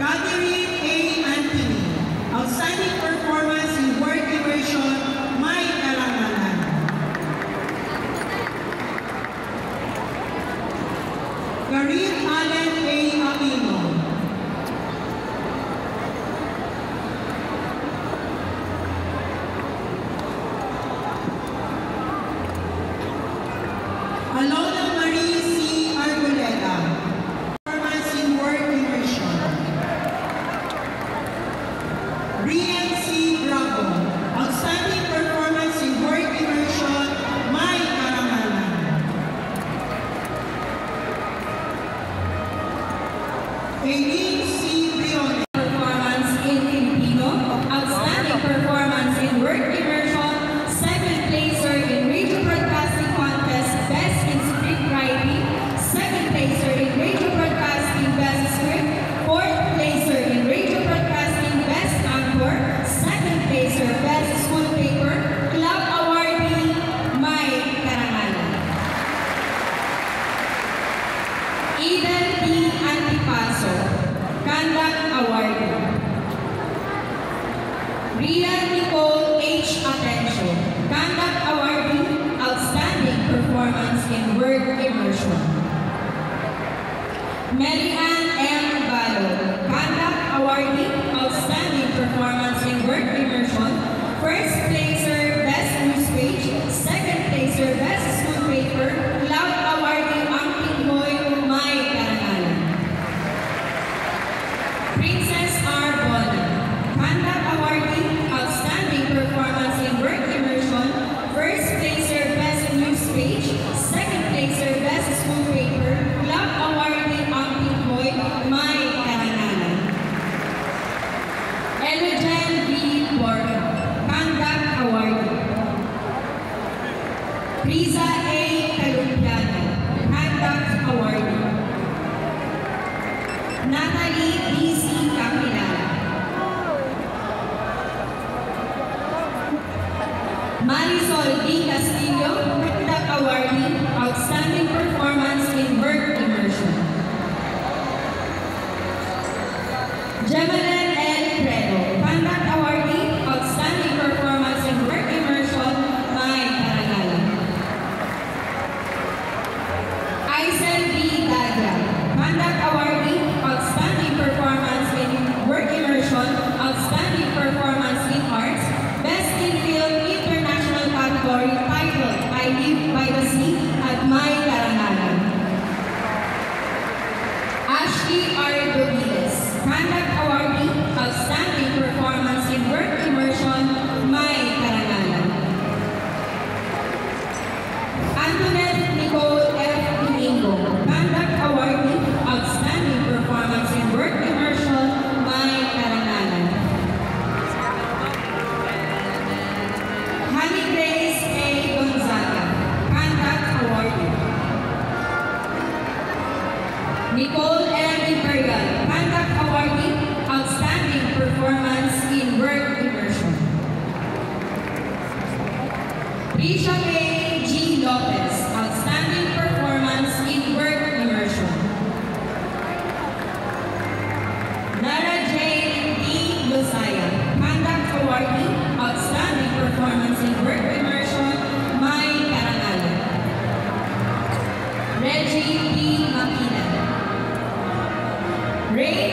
Catherine A. Anthony, outstanding performance in work immersion, May Karangalan. Karin Allen A. Aquino. Alona Marie C. Arboleda, performance in work immersion. Rian C. Bravo, outstanding performance in work immersion, May Karangalan. Eileen C. Briones, Performance in Filipino, outstanding performance in work immersion, second placer in radio broadcasting contest, best in script writing, second placer in radio broadcasting, best script, fourth placer in radio broadcasting, best anchor, second placer, best school paper, club awardee, May Karangalan. Eden P. Antipaso, Conduct Awardee. Ria Nicole H. Atencio, Conduct Awardee, outstanding performance in work immersion. Mary Ann M. Balo, Conduct Awardee, outstanding performance in work immersion. First placer, best news page. Second placer, best school paper. Club awardee, Angking Boy, May Karangalan. Princess R. Bona, Conduct Awardee, outstanding performance in work immersion. First placer, best news page. Second placer, best school paper. Club awardee, Angking Boy, May Karangalan. Elogen V. Borgo, Conduct Awardee. Riza A. Calumpiano, Conduct Awardee. Natalie D.C. Capilala. Marisol D. Castillo, Conduct Awardee, outstanding performance in work immersion. Jemalan L. Predo, Conduct Awardee, outstanding performance in work immersion, May Karangalan. Aisel B. Dadia, Conduct Awardee, outstanding performance in work immersion, outstanding performance in arts, best in film international category titled I Live by the Sea at May Karangalan. Ashley R. Dobiles, Conduct Awardee, outstanding performance in work immersion, May Karangalan. Antoinette Nicole F. Domingo, Conduct Awardee, outstanding performance in work immersion, May Karangalan. Honey Grace A. Gonzaga, Conduct Awardee. Nicole M. Imperial, Conduct Awardee, outstanding performance in work immersion. Risha A. G. Lopez, outstanding performance in work immersion. Nara J. D. Losaya, Conduct Awardee, outstanding performance in work immersion, May Karangalan. Reggie P. Makina. Ray